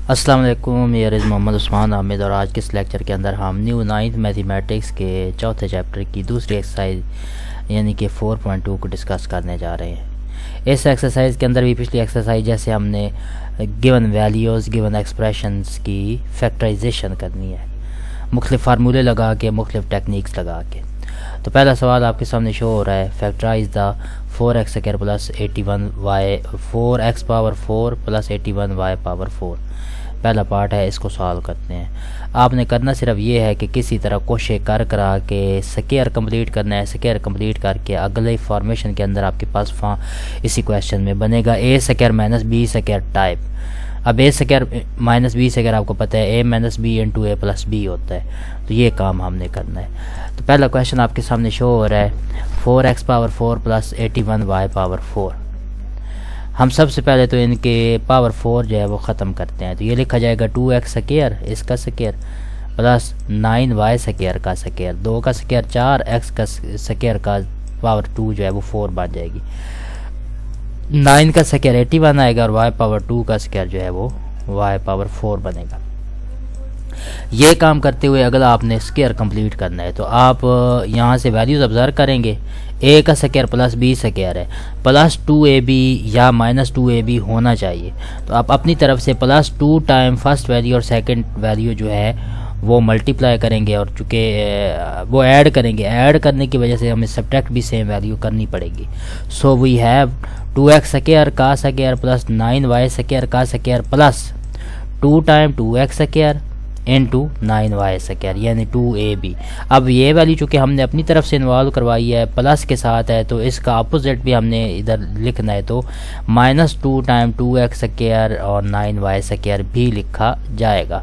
अस्सलाम वालेकुम, ये इज़ मोहम्मद उस्मान आमिद और आज के इस लेक्चर के अंदर हम न्यू 9th मैथमेटिक्स के चौथे चैप्टर की दूसरी एक्सरसाइज यानी कि 4.2 को डिस्कस करने जा रहे हैं। इस एक्सरसाइज के अंदर भी पिछली एक्सरसाइज जैसे हमने गिवन वैल्यूज़ गिवन एक्सप्रेशंस की फैक्टराइजेशन करनी है, मुख्तलिफ फार्मूले लगा के, मुख्तलिफ टेक्निक्स लगा के। तो पहला सवाल आपके सामने शो हो रहा है, factorise the 4x square plus 81y 4x power 4 plus 81y power 4। पहला पार्ट है, इसको सॉल्व करते हैं। आपने करना सिर्फ ये है कि किसी तरह कोशिश करा के स्क्वायर कंप्लीट करना है। स्क्वायर कंप्लीट करके अगले फॉर्मेशन के अंदर आपके पास इसी क्वेश्चन में बनेगा A square minus B square type. अब A square minus B square आपको पता है A minus B into A plus B होता है, तो ये काम हमने करना है। तो पहला क्वेश्चन आपके सामने शो हो रहा है 4x power 4 plus 81y power 4। हम सबसे पहले तो इनके पावर 4 जो है वो ख़त्म करते हैं। तो ये लिखा जाएगा 2x स्क्वायर इसका स्क्वायर प्लस 9y स्क्वायर का स्क्वायर, 2 का स्क्वायर 4, x का स्क्वायर का पावर 2 जो है वो 4 बन जाएगी। 9 का स्क्वायर 81 आएगा और y पावर 2 का स्क्वायर जो है वो y पावर 4 बनेगा। ये काम करते हुए अगला आपने स्क्वायर कंप्लीट करना है। तो आप यहाँ से वैल्यूज़ ऑब्जर्व करेंगे, a का स्क्वायर प्लस b स्क्वायर है, प्लस 2ab या माइनस 2ab होना चाहिए। तो आप अपनी तरफ से प्लस 2 टाइम फर्स्ट वैल्यू और सेकंड वैल्यू जो है वो मल्टीप्लाई करेंगे और चूँकि वो ऐड करेंगे, ऐड करने की वजह से हमें सब्ट्रैक्ट भी सेम वैल्यू करनी पड़ेगी। So we have 2x square का स्क्वायर प्लस 9y स्क्वायर का square plus 2 time 2x square into 9y square यानी 2ab। अब ये वैल्यू चूँकि हमने अपनी तरफ से इन्वॉल्व करवाई है, प्लस के साथ है, तो इसका अपोजिट भी हमने इधर लिखना है। तो माइनस 2 टाइम 2x स्क्वायर और 9y स्क्वायर भी लिखा जाएगा।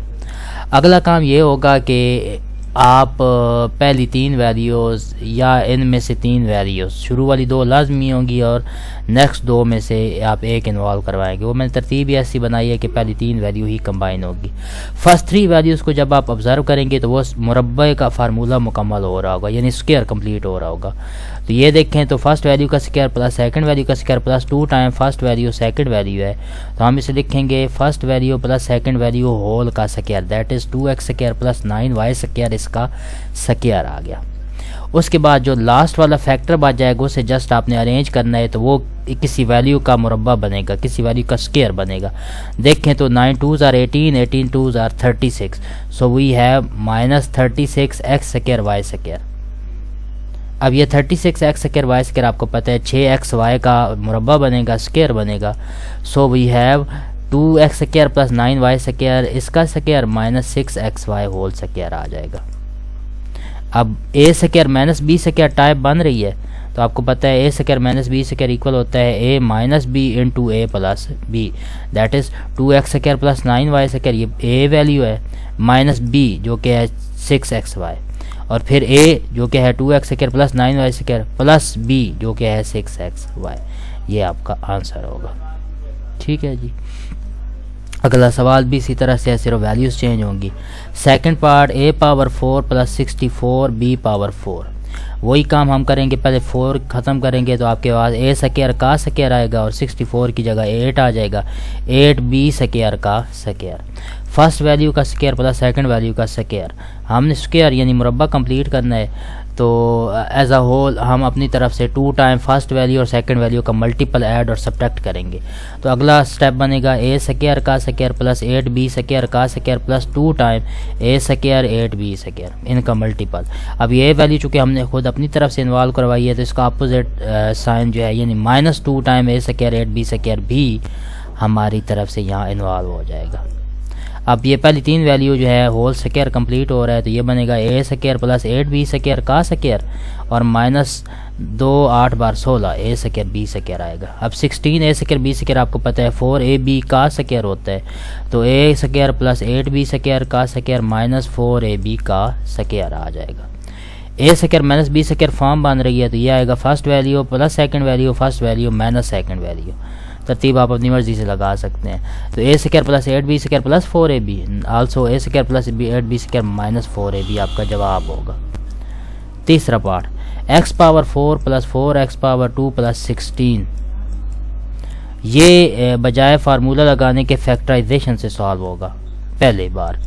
अगला काम ये होगा कि आप पहली 3 वैल्यूज़ या इनमें से 3 वैल्यूज़, शुरू वाली 2 लाजमी होंगी और नेक्स्ट 2 में से आप एक इन्वॉल्व करवाएंगे। वो मैंने तरतीब ही ऐसी बनाई है कि पहली 3 वैल्यू ही कंबाइन होगी। फर्स्ट 3 वैल्यूज़ को जब आप ऑब्ज़र्व करेंगे तो वो मुरब्बे का फार्मूला मुकम्मल हो रहा होगा, यानी स्क्वायर कंप्लीट हो रहा होगा। तो ये देखें तो फर्स्ट वैल्यू का स्क्वायर प्लस सेकंड वैल्यू का square plus 2 time first value second value है, तो हम इसे लिखेंगे first value plus second value whole का square, that is 2x square plus 9y square, इसका स्क्वायर आ गया। उसके बाद जो लास्ट वाला फैक्टर बच जाएगा उसे जस्ट आपने अरेंज करना है, तो वो किसी वैल्यू का मुरब्बा बनेगा, किसी वैल्यू का स्क्वायर बनेगा। देखें तो 9 2s are 18, 18 2s are 36, so we have minus 36x square y square. अब ये 36x स्क्वायर y स्क्वायर आपको पता है 6xy का मुरब्बा बनेगा, स्क्वायर बनेगा। So we have 2x square plus 9y square इसका square minus 6xy whole square आ जाएगा। अब a square minus b square type बन रही है, तो आपको पता है a square minus b square equal होता है a minus b into a plus b, that is 2x square plus 9y square, ये a वैल्यू है, माइनस b जो कि है 6xy, और फिर a जो कि है 2x square plus 9y square plus b जो कि है 6xy। ये आपका आंसर होगा। ठीक है जी। अगला सवाल भी इसी तरह से है, सिर्फ वैल्यूज़ चेंज होंगी। Second part a power 4 plus 64 b power 4। वही काम हम करेंगे, पहले 4 ख़त्म करेंगे तो आपके पास a स्क्वायर का स्क्वायर आएगा और 64 की जगह 8 आ जाएगा, 8b स्क्वायर का स्क्वायर। फर्स्ट वैल्यू का स्क्वायर प्लस सेकंड वैल्यू का स्क्वायर, हमने स्क्वायर यानी मुरब्बा कंप्लीट करना है। तो एज अ होल हम अपनी तरफ से 2 टाइम फर्स्ट वैल्यू और सेकंड वैल्यू का मल्टीपल ऐड और सब्ट्रैक्ट करेंगे। तो अगला स्टेप बनेगा a स्क्वायर का स्क्वायर प्लस 8b स्क्वायर का square plus 2 time a square 8b square, इनका मल्टीपल। अब ये वैल्यू चूँकि हमने खुद अपनी तरफ से इन्वॉल्व करवाई है, तो इसका अपोजिट साइन जो है यानी minus 2 time a square 8b square भी हमारी तरफ से यहाँ इन्वॉल्व हो जाएगा। अब ये पहली 3 वैल्यू जो है होल स्क्वायर कंप्लीट हो रहा है, तो ये बनेगा a square plus 8b square का स्क्वायर और minus 2 8 bar 16 a square b square आएगा। अब 16 a स्क्वायर b स्क्वायर आपको पता है 4ab का स्क्वायर होता है, तो a square plus 8b square का स्क्वायर माइनस 4ab का स्क्वायर आ जाएगा। a square minus b square form बन रही है, तो ये आएगा first value plus second value, first value minus second value. तरतीब आप अपनी मर्जी से लगा सकते हैं। तो a square plus 8b square plus 4ab, also a square plus 8b square minus 4ab आपका जवाब होगा। तीसरा part x power 4 plus 4x power 2 plus 16, ये बजाय फार्मूला लगाने के फैक्टराइजेशन से सॉल्व होगा पहली बार।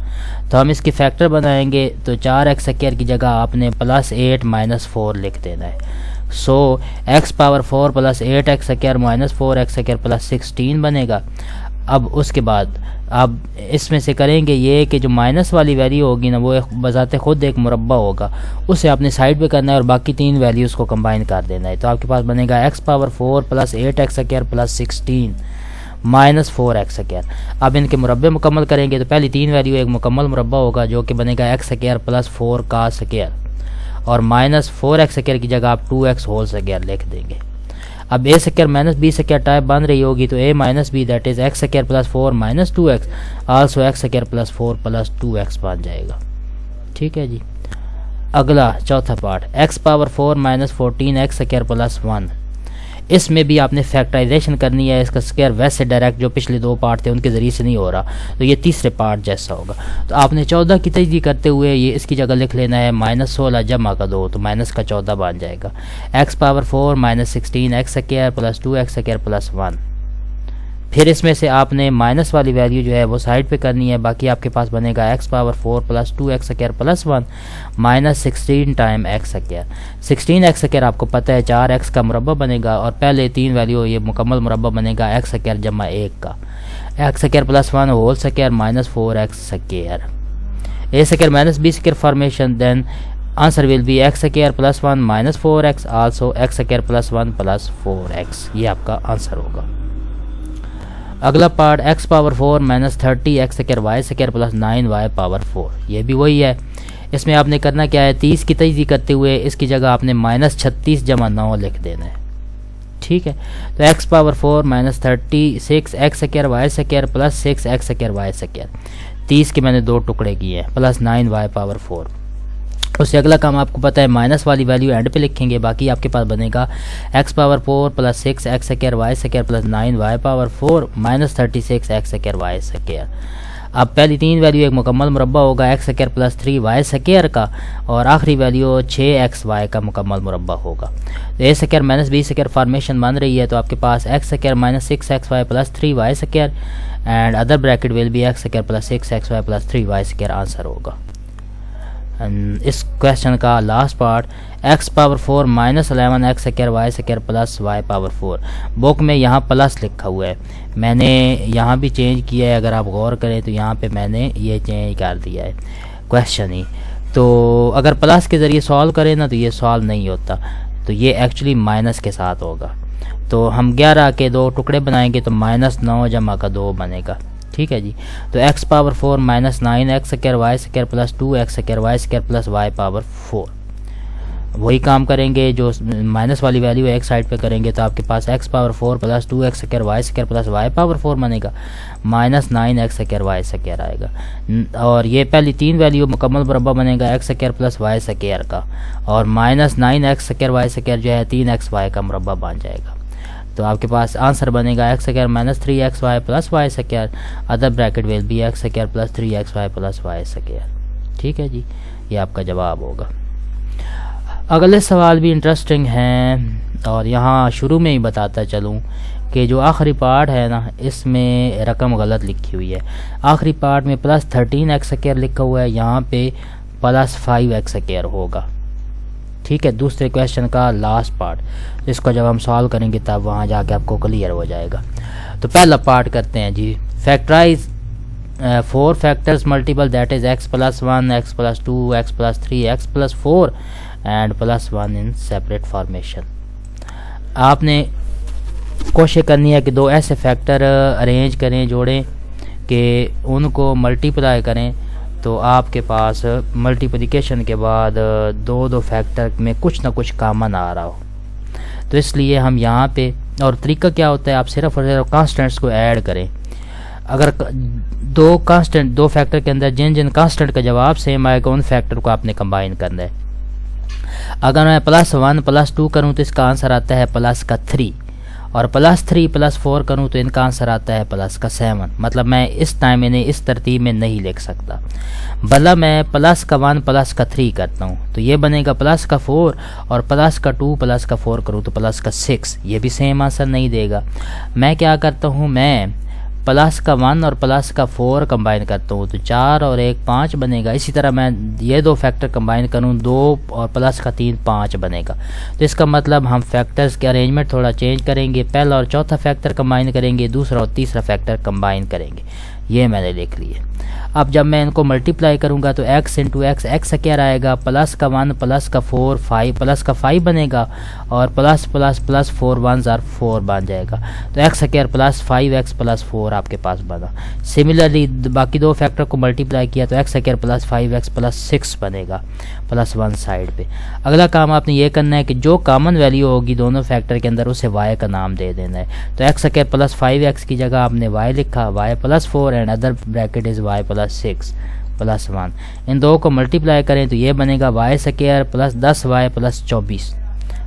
तो हम इसकी फैक्टर बनाएंगे तो 4x² की जगह आपने +8 - 4 लिख देना है। सो x⁴ + 8x² - 4x² + 16 बनेगा। अब उसके बाद अब इसमें से करेंगे ये कि जो माइनस वाली वैल्यू होगी ना, वो बजाते खुद एक मुरब्बा होगा, उसे आपने साइड पे करना है और बाकी तीन वैल्यूज़ को कंबाइन कर देना है। तो आपके पास बनेगा x⁴ + 8x² + 16 - 4x²। अब इनके मुरब्बे मुकम्मल करेंगे तो पहली तीन वैल्यू एक मुकम्मल मुरब्बा होगा जो कि बनेगा x² + 4 का स्क्वायर, और -4x² की जगह आप 2x² लिख देंगे। अब a² - b² टाइप बन रही होगी तो a - b that is x² + 4 - 2x also x² + 4 + 2x बन जाएगा। ठीक है जी। अगला चौथा पार्ट x⁴ - 14x² + 1। इसमें भी आपने फैक्टराइजेशन करनी है। इसका स्क्वायर वैसे डायरेक्ट जो पिछले दो पार्ट थे उनके ज़रिए से नहीं हो रहा, तो ये तीसरे पार्ट जैसा होगा। तो आपने 14 की तजदीद करते हुए ये इसकी जगह लिख लेना है -16 जमा का 2, तो माइनस का 14 बन जाएगा। x⁴ - 16x² + 2x² + 1। फिर इसमें से आपने माइनस वाली वैल्यू जो है वो साइड पे करनी है। बाकी आपके पास बनेगा x⁴ + 2x² + 1 - 16 time x²। 16x² आपको पता है 4x का मुरब्बा बनेगा, और पहले तीन वैल्यू ये मुकम्मल मुरब्बा बनेगा x² जमा 1 का, x² + 1 whole square - 4x²। a² - b² formation, then answer will be x² + 1 - 4x also x² + 1 + 4x। ये आपका आंसर होगा। अगला part x⁴ - 30x² y² + 9y⁴। ये भी वही है। इसमें आपने करना क्या है, 30 की तजदीद करते हुए इसकी जगह आपने -36 जमा 9 लिख देना है। ठीक है। तो x⁴ - 36x² y² + 6x² y²। 30 के मैंने दो टुकड़े किए हैं, + 9y⁴। उससे अगला काम आपको पता है, माइनस वाली वैल्यू एंड पे लिखेंगे। बाकी आपके पास बनेगा x⁴ + 6x² y² + 9y⁴ - 36x² y²। अब पहली तीन वैल्यू एक मुकम्मल मुरब्बा होगा x² + 3y² का, और आखिरी वैल्यू 6xy का मुकम्मल मुरब्बा होगा। तो a² - b² फॉर्मेशन बन रही है, तो आपके पास x² - 6xy + 3y² and other bracket will be x² + 6xy + 3y² answer होगा। इस क्वेश्चन का last part x⁴ - 11x² y² + y⁴। Book में यहाँ प्लस लिखा हुआ है, मैंने यहाँ भी चेंज किया है। अगर आप गौर करें तो यहाँ पे मैंने ये चेंज कर दिया है क्वेश्चन ही। तो अगर प्लस के ज़रिए सॉल्व करें ना तो ये सॉल्व नहीं होता, तो ये एक्चुअली माइनस के साथ होगा। तो हम 11 के दो टुकड़े बनाएंगे तो -9 जमा का 2 बनेगा। ठीक है जी। तो x⁴ - 9x² y² + 2x² y² + y⁴। वही काम करेंगे, जो माइनस वाली वैल्यू एक साइड पे करेंगे तो आपके पास x⁴ + 2x² y² + y⁴ बनेगा, -9x² y² आएगा। और ये पहली तीन वैल्यू मुकम्मल मुरब्बा बनेगा x² + y² का, और -9x² y² जो है 3xy का मुरब्बा बन जाएगा। तो आपके पास आंसर बनेगा x² - 3xy + y², other bracket will be x² + 3xy + y²। ठीक है जी, ये आपका जवाब होगा। अगले सवाल भी इंटरेस्टिंग हैं, और यहाँ शुरू में ही बताता चलूँ कि जो आखिरी पार्ट है ना, इसमें रकम गलत लिखी हुई है। आखिरी पार्ट में +13x² लिखा हुआ है, यहाँ पे +5x² होगा। ठीक है। दूसरे क्वेश्चन का लास्ट पार्ट, इसको जब हम सॉल्व करेंगे तब वहाँ जाके आपको क्लियर हो जाएगा। तो पहला पार्ट करते हैं जी। Factorise 4 factors multiple that is x + 1 x + 2 x + 3 x + 4 and +1 in separate formation. आपने कोशिश करनी है कि दो ऐसे फैक्टर अरेंज करें, जोड़ें कि उनको मल्टीप्लाई करें, तो आपके पास मल्टीप्लिकेशन के बाद दो फैक्टर में कुछ ना कुछ कॉमन आ रहा हो। तो इसलिए हम यहाँ पे, और तरीका क्या होता है, आप सिर्फ और सिर्फ कांस्टेंट्स को ऐड करें। अगर दो फैक्टर के अंदर जिन जिन कांस्टेंट का जवाब सेम आएगा उन फैक्टर को आपने कंबाइन करना है। अगर मैं +1 + 2 करूँ तो इसका आंसर आता है +3, और +3 +4 करूँ तो इनका आंसर आता है +7। मतलब मैं इस टाइम इन्हें इस तरतीब में नहीं लिख सकता। भला मैं +1 +3 करता हूँ तो ये बनेगा +4 और +2 +4 करूँ तो +6। ये भी सेम आंसर नहीं देगा। मैं क्या करता हूँ, मैं +1 और +4 कंबाइन करता हूँ तो 4 और 1 5 बनेगा। इसी तरह मैं ये दो फैक्टर कंबाइन करूँ 2 और +3 5 बनेगा। तो इसका मतलब हम फैक्टर्स के अरेंजमेंट थोड़ा चेंज करेंगे। पहला और चौथा फैक्टर कंबाइन करेंगे, दूसरा और तीसरा फैक्टर कंबाइन करेंगे। ये मैंने लिख लिया। अब जब मैं इनको मल्टीप्लाई करूंगा तो x इंटू एक्स क्या आएगा, +1 +4 5 बनेगा और +4 1s are 4 बन जाएगा। तो x² +5x +4 आपके पास बना। सिमिलरली बाकी दो फैक्टर को मल्टीप्लाई किया तो x² +5x +6 बनेगा +1 साइड पे। अगला काम आपने ये करना है कि जो कॉमन वैल्यू होगी दोनों फैक्टर के अंदर उसे y का नाम दे देना है। तो x² +5x की जगह आपने y लिखा, y +4 and other bracket is y +6 +1। इन दो को मल्टीप्लाई करें तो ये बनेगा y² +10y +24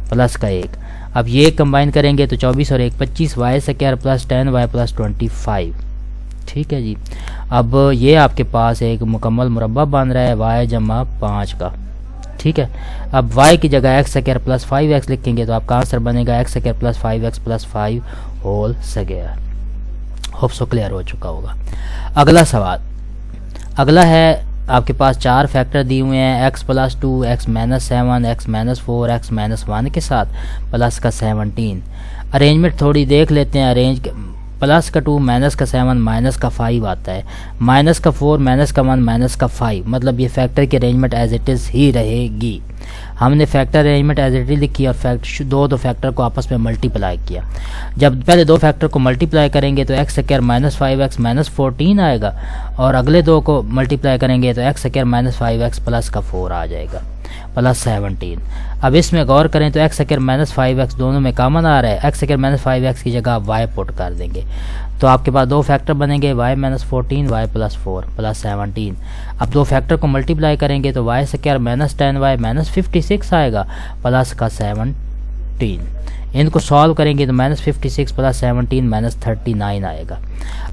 प्लस का 1। अब ये कंबाइन करेंगे तो 24 और 1 25 y² +10y +25। ठीक है जी। अब ये आपके पास एक मुकम्मल मुरब्बा बन रहा है y जमा 5 का। ठीक है। अब y की जगह x² +5x लिखेंगे तो आपका आंसर बनेगा x² +5x +5 whole square. Hope so clear हो चुका होगा। अगला सवाल, अगला है आपके पास 4 फैक्टर दिए हुए हैं x +2 x -7 x -4 x -1 के साथ प्लस का 17। अरेंजमेंट थोड़ी देख लेते हैं। अरेंज +2 -7 -5 आता है, -4 -1 -5। मतलब ये फैक्टर की अरेंजमेंट एज इट इज़ ही रहेगी। हमने factor arrangement as it is लिखी और दो फैक्टर को आपस में मल्टीप्लाई किया। जब पहले दो फैक्टर को मल्टीप्लाई करेंगे तो x² -5x -14 आएगा और अगले दो को मल्टीप्लाई करेंगे तो x² -5x +4 आ जाएगा +17। अब इसमें गौर करें तो x² -5x दोनों में कॉमन आ रहा है। x² -5x की जगह आप y पुट कर देंगे तो आपके पास दो फैक्टर बनेंगे y -14 y +4 +17। अब दो फैक्टर को मल्टीप्लाई करेंगे तो y² -10y -56 आएगा प्लस का 17। इनको सॉल्व करेंगे तो -56 + 17 -39 आएगा।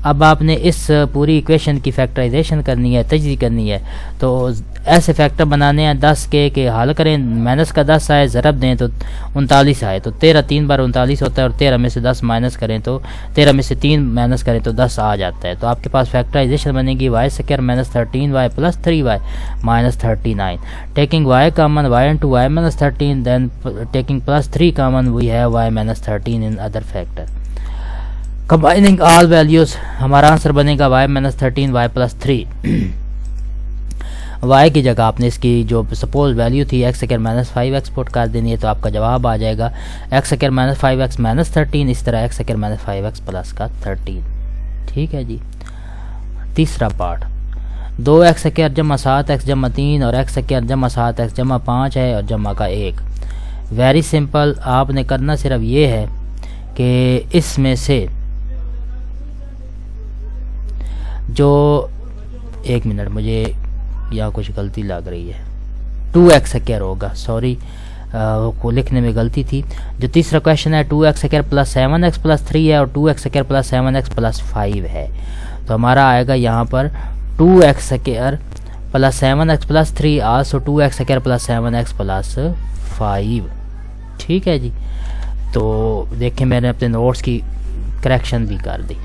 अब आपने इस पूरी इक्वेशन की फैक्टराइजेशन करनी है, तजज़ीह करनी है। तो ऐसे फैक्टर बनाने हैं 10 के हल करें, माइनस का 10 आए, ज़रब दें तो 39 आए तो 13 3 बार 39 होता है और 13 में से 10 माइनस करें तो 13 में से 3 माइनस करें तो 10 आ जाता है। तो आपके पास फैक्टराइजेशन बनेगी y² -13y + 3y -39। Taking y common y into y -13 then taking +3 common we है y -13 in other factor. Combining all values हमारा आंसर बनेगा y -13 y +3। y की जगह आपने इसकी जो सपोज वैल्यू थी x² -5x पुट कर देनी है तो आपका जवाब आ जाएगा x² -5x -13। इस तरह x² -5x प्लस का 13। ठीक है जी। तीसरा पार्ट 2x² = 7x = 3 और x² = 7x = 5 है और जमा का 1। वेरी सिंपल, आपने करना सिर्फ ये है कि इसमें से जो एक मिनट मुझे यहाँ कुछ गलती लग रही है, 2x² होगा, सॉरी को लिखने में गलती थी। जो तीसरा क्वेश्चन है 2x² + 7x + 3 है और 2x² + 7x + 5 है। तो हमारा आएगा यहाँ पर 2x² + 7x + 3 also 2x² + 7x + 5। ठीक है जी। तो देखें मैंने अपने नोट्स की करेक्शन भी कर दी।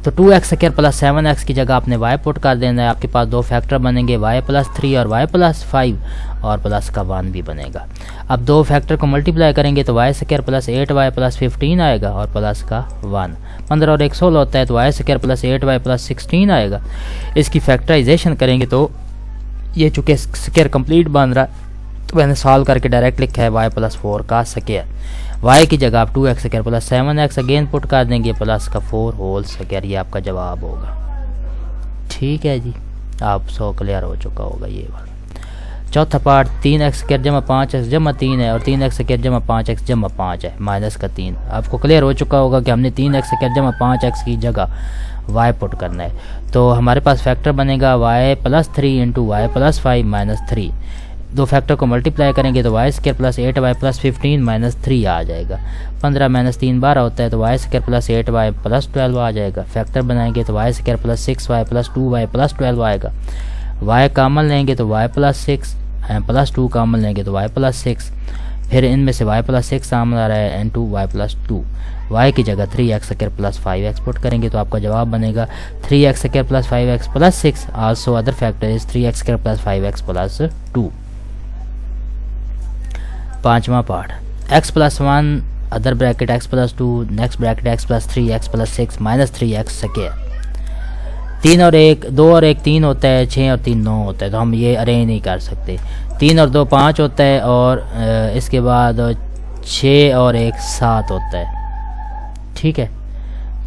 तो 2x² + 7x की जगह आपने y पुट कर देना है। आपके पास दो फैक्टर बनेंगे y + 3 और y + 5 और प्लस का 1 भी बनेगा। अब दो फैक्टर को मल्टीप्लाई करेंगे तो y² + 8y + 15 आएगा और प्लस का 1। 15 और 1 16 होता है तो y² + 8y + 16 आएगा। इसकी फैक्टराइजेशन करेंगे तो ये चूँकि स्क्वायर कंप्लीट बन रहा है तो मैंने सॉल्व करके डायरेक्ट लिखा है y + 4 का स्क्वायर। y की जगह आप 2x² + 7x अगेन पुट कर देंगे प्लस का 4 होल स्क्वायर। ये आपका जवाब होगा। ठीक है जी, आप सो क्लियर हो चुका होगा ये वाला। चौथा पार्ट 3x² = 5x = 3 है और 3x² = 5x = 5 है माइनस का 3। आपको क्लियर हो चुका होगा कि हमने 3x² = 5x की जगह y पुट करना है। तो हमारे पास फैक्टर बनेगा y + 3 × y + 5 -3। दो फैक्टर को मल्टीप्लाई करेंगे तो y square plus 8y plus 15 minus 3 आ जाएगा। 15 माइनस 3 12 होता है तो y square plus 8y plus 12 आ जाएगा। फैक्टर बनाएंगे तो y square plus 6y plus 2y plus 12 आएगा। y कॉमन लेंगे तो y प्लस 6 प्लस 2 कॉमन लेंगे तो y प्लस 6, फिर इनमें से y प्लस 6 सामने आ रहा है एंड 2y प्लस 2। y की जगह 3x square plus 5x put करेंगे तो आपका जवाब बनेगा 3x square plus 5x plus 6। Also other factor is 3x square plus 5x plus 2। पांचवा part, x plus 1 other bracket x plus 2 next bracket x plus 3x plus 6 minus 3x square. 3 और 1 2 और 1 3 होता है, 6 और 3 9 होता है, तो हम ये अरेंज नहीं कर सकते। 3 और 2 5 होता है और इसके बाद 6 और 1 7 होता है। ठीक है,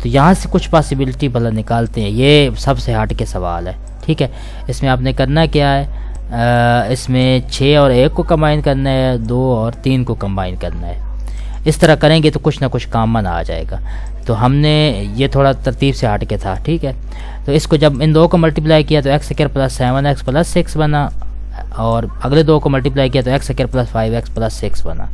तो यहाँ से कुछ पॉसिबिलिटी भला निकालते हैं, ये सबसे हट के सवाल है। ठीक है, इसमें आपने करना क्या है, इसमें 6 और 1 को कंबाइन करना है, 2 और 3 को कंबाइन करना है। इस तरह करेंगे तो कुछ ना कुछ कॉमन आ जाएगा। तो हमने ये थोड़ा तरतीब से हट के था। ठीक है, तो इसको जब इन दो को मल्टीप्लाई किया तो x square plus 7x plus 6 बना, और अगले दो को मल्टीप्लाई किया तो x square plus 5x plus 6 बना।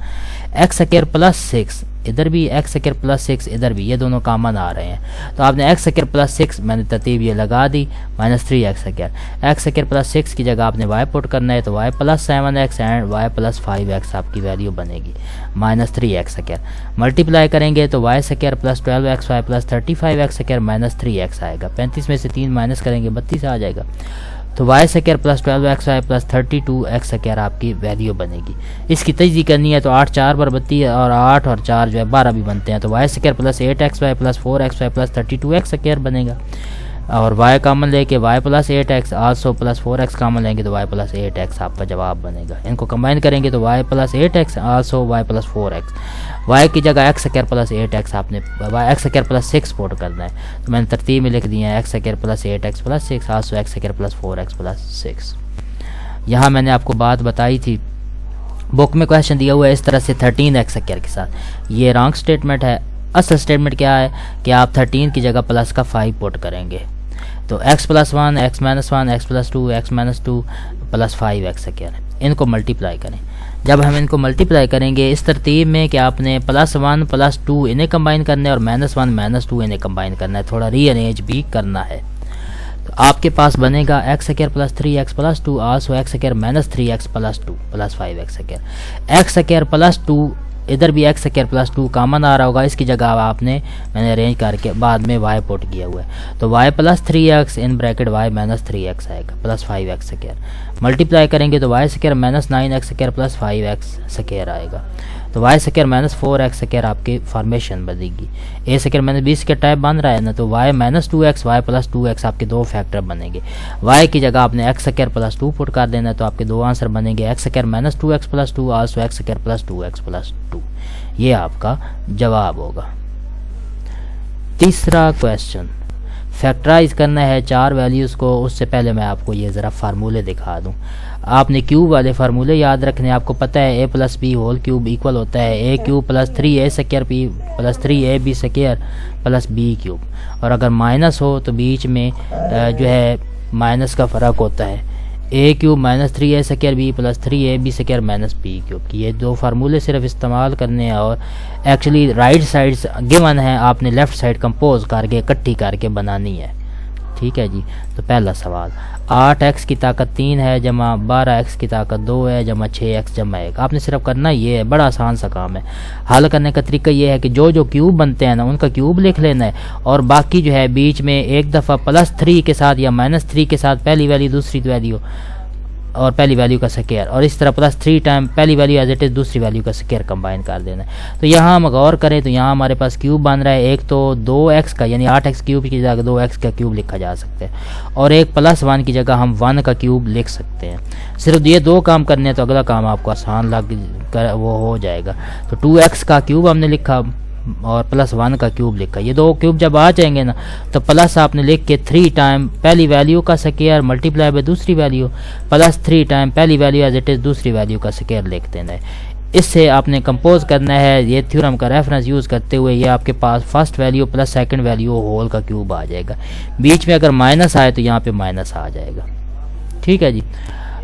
x स्क्वायर प्लस 6 इधर भी, x स्क्वायर प्लस 6 इधर भी, ये दोनों कॉमन आ रहे हैं। तो आपने x स्क्वायर प्लस 6 मैंने तरतीब ये लगा दी minus 3x square. x square plus 6 की जगह आपने y पुट करना है तो y plus 7x and y plus 5x आपकी वैल्यू बनेगी माइनस 3x स्क्वायर। मल्टीप्लाई करेंगे तो y square plus 12xy plus 35x square minus 3x आएगा। 35 में से 3 माइनस करेंगे 32 आ जाएगा। तो y square plus 12xy plus 32x square आपकी वैल्यू बनेगी। इसकी तजदी करनी है तो 8 4 बार 32 और 8 और 4 जो है 12 भी बनते हैं, तो y square plus 8xy plus 4xy plus 32x square बनेगा। और y कॉमन लेके y plus 8x also plus 4x common लेंगे तो y प्लस 8x आपका जवाब बनेगा। इनको कंबाइन करेंगे तो y plus 8x also y plus 4x। y की जगह x स्क्वायर प्लस 8x आपने x स्क्वायर प्लस 6 पुट करना है, तो मैंने तरतीब में लिख दिया है x square plus 8x plus 6 also x square plus 4x plus 6। यहाँ मैंने आपको बात बताई थी, बुक में क्वेश्चन दिया हुआ है इस तरह से 13x स्क्वायर के साथ, ये रॉन्ग स्टेटमेंट है। असल स्टेटमेंट क्या है कि आप 13 की जगह प्लस का 5 पुट करेंगे, तो x plus 1 x minus 1 x plus 2 x minus 2 plus 5x square, इनको मल्टीप्लाई करें। जब हम इनको मल्टीप्लाई करेंगे इस तरतीब में कि आपने प्लस 1 प्लस 2 इन्हें कंबाइन करना है और माइनस 1 माइनस 2 इन्हें कंबाइन करना है, थोड़ा रीअरेंज भी करना है। तो आपके पास बनेगा x square plus 3x plus 2 also x square minus 3x plus 2 plus 5x square. x square plus 2 इधर भी x स्क्वायर प्लस 2 कॉमन आ रहा होगा, इसकी जगह आपने मैंने अरेंज करके बाद में y पुट किया हुआ है, तो y plus 3x in bracket y minus 3x आएगा प्लस 5x स्क्वायर। मल्टीप्लाई करेंगे तो y square minus 9x square plus 5x square आएगा, तो y square minus 4x square आपकी फॉर्मेशन बनेगी। a square minus b square type बन रहा है ना, तो y minus 2x y plus 2x आपके दो फैक्टर बनेंगे। y की जगह आपने x स्क्वायर प्लस 2 पुट कर देना, तो आपके दो आंसर बनेंगे x square minus 2x plus 2 also x square plus 2x plus 2। ये आपका जवाब होगा। तीसरा क्वेश्चन, फैक्टराइज करना है 4 वैल्यूज़ को। उससे पहले मैं आपको ये ज़रा फार्मूले दिखा दूँ। आपने क्यूब वाले फार्मूले याद रखने, आपको पता है a plus b whole cube equal होता है a cube plus 3a square p plus 3ab square plus b cube, और अगर माइनस हो तो बीच में जो है माइनस का फ़र्क होता है, a cube minus 3a square b plus 3ab square minus b cube. ये दो फार्मूले सिर्फ इस्तेमाल करने हैं और एक्चुअली राइट साइड्स गिवन है, आपने लेफ़्ट साइड कंपोज करके इकट्ठी करके बनानी है। ठीक है जी, तो पहला सवाल 8x की ताकत 3 है जमा 12x की ताकत 2 है जमा 6x जमा 1। आपने सिर्फ करना ये है, बड़ा आसान सा काम है। हल करने का तरीका ये है कि जो जो क्यूब बनते हैं ना उनका क्यूब लिख लेना है, और बाकी जो है बीच में एक दफ़ा प्लस 3 के साथ या माइनस 3 के साथ पहली वैल्यू दूसरी वैल्यू और पहली वैल्यू का स्क्वायर, और इस तरह प्लस 3 टाइम पहली वैल्यू एज इट इज़ दूसरी वैल्यू का स्क्वायर कंबाइन कर देना है। तो यहाँ हम गौर करें तो यहाँ हमारे पास क्यूब बन रहा है, एक तो 2x का यानी 8x क्यूब की जगह 2x का क्यूब लिखा जा सकता है, और एक प्लस 1 की जगह हम 1 का क्यूब लिख सकते हैं। सिर्फ ये दो काम करने हैं तो अगला काम आपको आसान लग कर वो हो जाएगा। तो 2x का क्यूब हमने लिखा और प्लस 1 का क्यूब लिखा, ये दो क्यूब जब आ जाएंगे ना तो प्लस आपने लिख के 3 टाइम पहली वैल्यू का स्क्वायर मल्टीप्लाई बाय दूसरी वैल्यू प्लस 3 टाइम पहली वैल्यू एज इट इज़ दूसरी वैल्यू का स्क्वायर लिख देना है। इससे आपने कंपोज करना है, ये थ्योरम का रेफरेंस यूज़ करते हुए ये आपके पास first value plus second value whole का क्यूब आ जाएगा। बीच में अगर माइनस आए तो यहाँ पे माइनस आ जाएगा। ठीक है जी,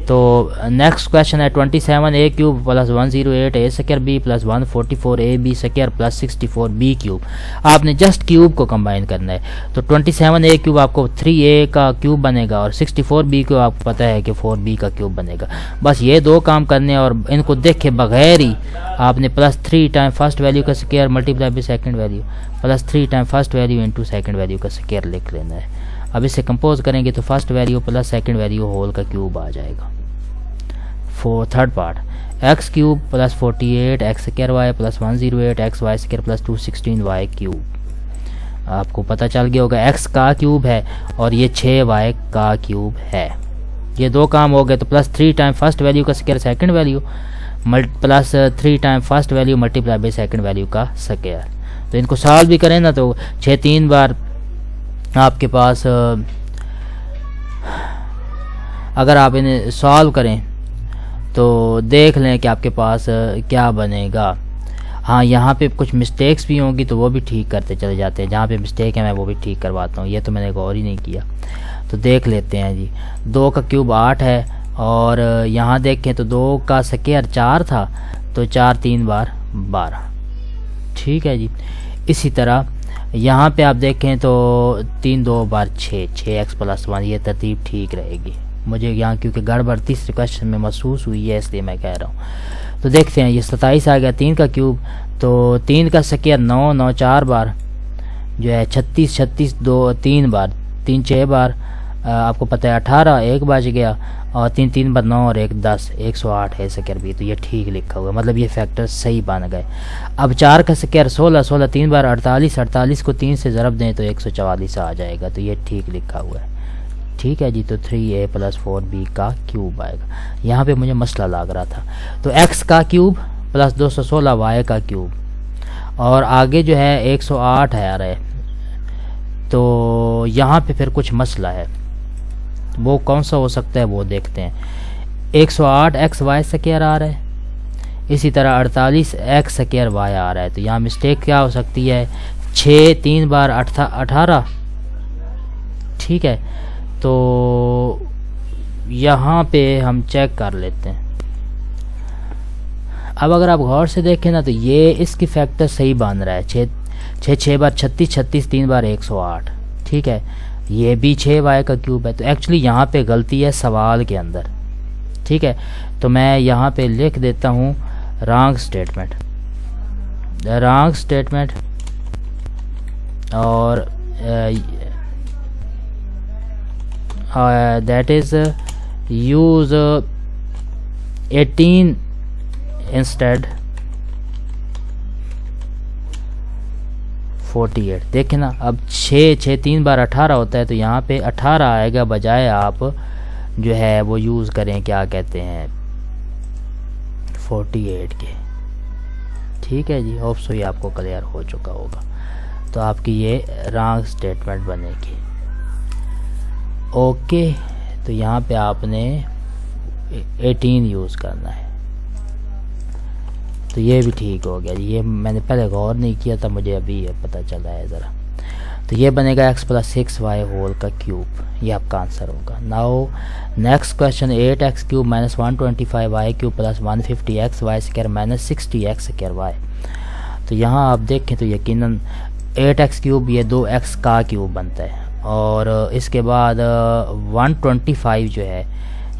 तो नेक्स्ट क्वेश्चन है 27 A cube plus 108 A square B plus 144 A B square plus 64 B cube. आपने जस्ट क्यूब को कंबाइन करना है। तो 27 ए क्यूब आपको 3a का क्यूब बनेगा और 64 बी को आपको पता है कि 4b का क्यूब बनेगा। बस ये दो काम करने और इनको देखे बगैर ही आपने प्लस 3 टाइम फर्स्ट वैल्यू का square multiply by second value plus 3 time first value into second value का स्क्वायर लिख लेना है। अब इसे कंपोज करेंगे तो first value plus second value whole का क्यूब आ जाएगा। Third part x cube plus 48 x square y plus 108 x y square plus 216 y cube. आपको पता चल गया होगा एक्स का क्यूब है और ये 6 वाई का क्यूब है। ये दो काम हो गए। तो प्लस 3 टाइम फर्स्ट वैल्यू का square second value plus 3 time first value multiply by second value का स्क्वायर। तो इनको सॉल्व भी करें ना तो 6 3 बार आपके पास अगर आप इन्हें सॉल्व करें तो देख लें कि आपके पास क्या बनेगा। हाँ, यहाँ पे कुछ मिस्टेक्स भी होंगी तो वो भी ठीक करते चले जाते हैं। जहाँ पे मिस्टेक है मैं वो भी ठीक करवाता हूँ। ये तो मैंने गौर ही नहीं किया। तो देख लेते हैं जी। 2 का क्यूब 8 है और यहाँ देखें तो 2 का स्क्वायर 4 था तो 4 3 बार 12। ठीक है जी। इसी तरह यहाँ पे आप देखें तो 3 2 बार 6 6x प्लस 1। ये तरतीब ठीक रहेगी। मुझे यहाँ क्योंकि गड़बड़ तीसरे क्वेश्चन में महसूस हुई है इसलिए मैं कह रहा हूँ। तो देखते हैं ये 27 आ गया। 3 का क्यूब तो 3 का स्क्वायर 9 9 4 बार जो है 36 36 2 3 बार 3 6 बार आपको पता है 18 1 बच गया और 3 3 बार 9 और 1 10 108 है स्क्वायर भी। तो ये ठीक लिखा हुआ है, मतलब ये फैक्टर सही बन गए। अब 4 का स्क्वायर 16 16 3 बार 48 48 को 3 से ज़रब दें तो 144 आ जाएगा। तो ये ठीक लिखा हुआ है। ठीक है जी। तो 3a प्लस 4b का क्यूब आएगा। यहाँ पे मुझे मसला लग रहा था। तो x का क्यूब प्लस 216 y का क्यूब और आगे जो है 108 है आ रहा है। तो यहाँ पे फिर कुछ मसला है, वो कौन सा हो सकता है वो देखते हैं। 108 एक्स वाई स्क्वायर आ रहा है, इसी तरह 48 एक्स स्क्वायर वाई आ रहा है। तो यहाँ मिस्टेक क्या हो सकती है 6 3 बार 18। ठीक है। तो यहाँ पे हम चेक कर लेते हैं। अब अगर आप गौर से देखें ना तो ये इसकी फैक्टर सही बन रहा है। 6 बार 36 36 3 बार 108। ठीक है। ये भी 6 वाई का क्यूब है। तो एक्चुअली यहाँ पे गलती है सवाल के अंदर। ठीक है। तो मैं यहाँ पे लिख देता हूँ रॉन्ग स्टेटमेंट और that is use 18 instead 48। देखें ना, अब 6 6 3 बार 18 होता है तो यहाँ पे 18 आएगा, बजाय आप जो है वो यूज़ करें क्या कहते हैं 48 के। ठीक है जी। होप सो ये आपको क्लियर हो चुका होगा। तो आपकी ये रॉन्ग स्टेटमेंट बनेगी। ओके। तो यहाँ पे आपने 18 यूज़ करना है। तो ये भी ठीक हो गया। ये मैंने पहले गौर नहीं किया था, मुझे अभी ये पता चला है ज़रा। तो ये बनेगा x प्लस 6y होल का क्यूब। ये आपका आंसर होगा। Now next question 8x cube minus 125y cube plus 150x y square minus 60x square y. तो यहाँ आप देखें तो यकीनन 8x क्यूब ये 2x का क्यूब बनता है और इसके बाद 125 जो है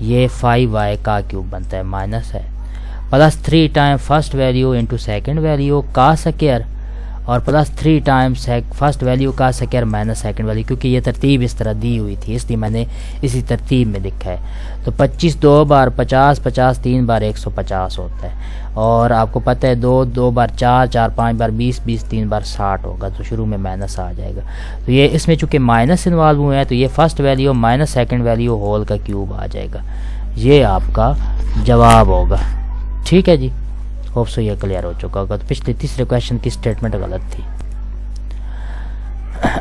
ये 5y का क्यूब बनता है, माइनस है, plus 3 time first value into second value का स्क्वायर और प्लस 3 टाइम फर्स्ट वैल्यू का स्क्वायर माइनस सेकेंड वैल्यू। क्योंकि ये तरतीब इस तरह दी हुई थी इसलिए मैंने इसी तरतीब में लिखा है। तो 25 2 बार 50 50 3 बार 150 होता है और आपको पता है 2 2 बार 4 4 5 बार 20 20 3 बार 60 होगा। तो शुरू में माइनस आ जाएगा। तो ये इसमें चूँकि माइनस इन्वॉल्व हुए हैं तो ये first value minus second value whole का क्यूब आ जाएगा। ये आपका जवाब होगा। ठीक है जी। होप सो ये क्लियर हो चुका होगा। तो पिछले तीसरे क्वेश्चन की स्टेटमेंट गलत थी।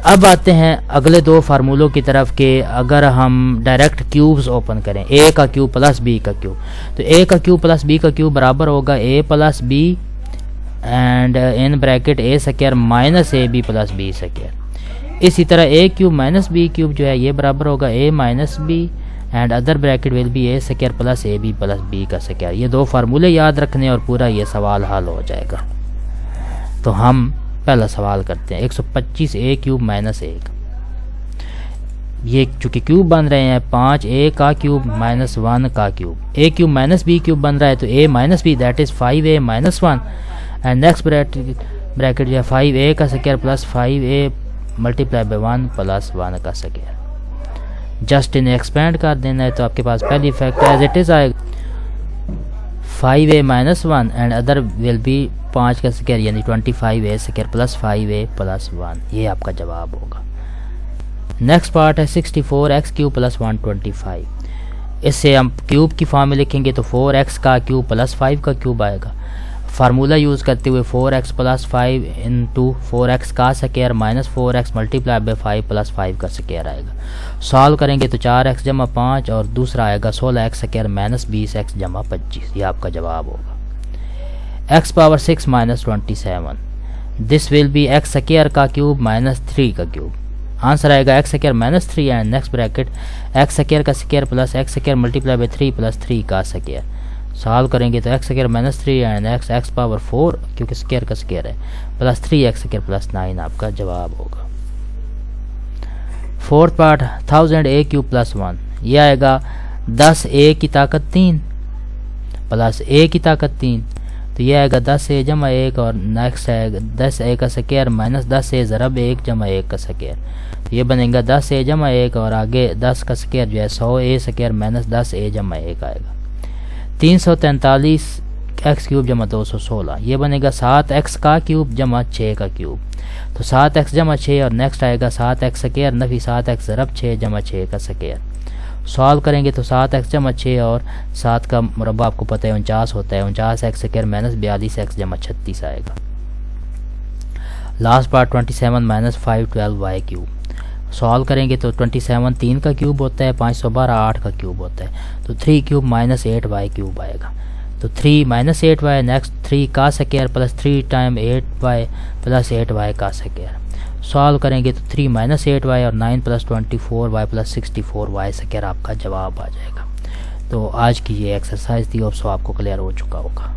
अब आते हैं अगले दो फार्मूलों की तरफ के अगर हम डायरेक्ट क्यूब्स ओपन करें a का क्यूब प्लस b का क्यूब, तो a का क्यूब प्लस b का क्यूब बराबर होगा a plus b and in bracket a square minus a b plus b square. इसी तरह a cube minus b cube जो है ये बराबर होगा a minus b and other bracket will be a square plus a b plus b का square. ये दो फार्मूले याद रखने और पूरा ये सवाल हल हो जाएगा। तो हम पहला सवाल करते हैं। 125 ए क्यूब माइनस 1, ये चूँकि क्यूब बन रहे हैं 5 ए का क्यूब माइनस 1 का cube, A cube minus B cube बन रहा है तो A minus B that is 5a minus 1 and next bracket जो है 5a का square plus 5a multiply by 1 plus 1 का स्क्वायर। जस्ट इन्हें एक्सपेंड कर देना है तो आपके पास पहली फैक्टर एज इट इज़ आएगा 5a minus 1 and other will be 5 का स्क्वायर यानी 25a square plus 5a plus 1। ये आपका जवाब होगा। नेक्स्ट पार्ट है 64x क्यूब प्लस 125। इससे हम क्यूब की फॉर्म में लिखेंगे तो 4x का क्यूब प्लस 5 का क्यूब आएगा। फार्मूला यूज़ करते हुए 4x प्लस 5 इंटू 4x का square minus 4x multiply by 5 plus 5 का स्क्वायर आएगा। सॉल्व करेंगे तो 4x जमा 5 और दूसरा आएगा 16x स्क्वायर माइनस 20x जमा 25। ये आपका जवाब होगा। x power 6 minus 27, this will be x square का क्यूब माइनस 3 का क्यूब। आंसर आएगा x square minus 3 and next bracket x square का square plus x square multiply by 3 plus 3 का स्क्वायर। सॉल्व करेंगे तो x square minus 3 and x power 4 क्योंकि square का square है प्लस 3x स्क्वायर प्लस 9 आपका जवाब होगा। Fourth part 1000a cube plus 1, ये आएगा 10a की ताकत 3 प्लस a की ताकत 3 तो ये आएगा 10a जमा 1 और नेक्स्ट आएगा 10a का स्क्वायर माइनस 10a ज़रब 1 जमा 1 का स्क्वायर। तो ये बनेगा 10a जमा 1 और आगे 10 का स्क्वायर जो है 100a स्क्वायर माइनस 10a जमा 1 आएगा। 343 x क्यूब जमा 216, ये बनेगा 7x का क्यूब जमा 6 का क्यूब। तो 7x जमा 6 और नेक्स्ट आएगा 7x स्क्वायर नफी 7x ज़रब 6 जमा 6 का स्क्वायर। सॉल्व करेंगे तो 7x जमा 6 और 7 का मुरब्बा आपको पता है 49 होता है, 49x स्क्वायर माइनस 42x जमा 36 आएगा। Last part 27 minus 5 12y cube. Solve करेंगे तो 27 3 का क्यूब होता है, 512 8 का क्यूब होता है तो 3 क्यूब माइनस 8y क्यूब आएगा। तो 3 माइनस 8y नेक्स्ट 3 का square plus 3 time 8y plus 8y का स्क्वायर। सॉल्व करेंगे तो 3 माइनस 8y और 9 plus 24y plus 64y square आपका जवाब आ जाएगा। तो आज की ये एक्सरसाइज थी और सो आपको क्लियर हो चुका होगा।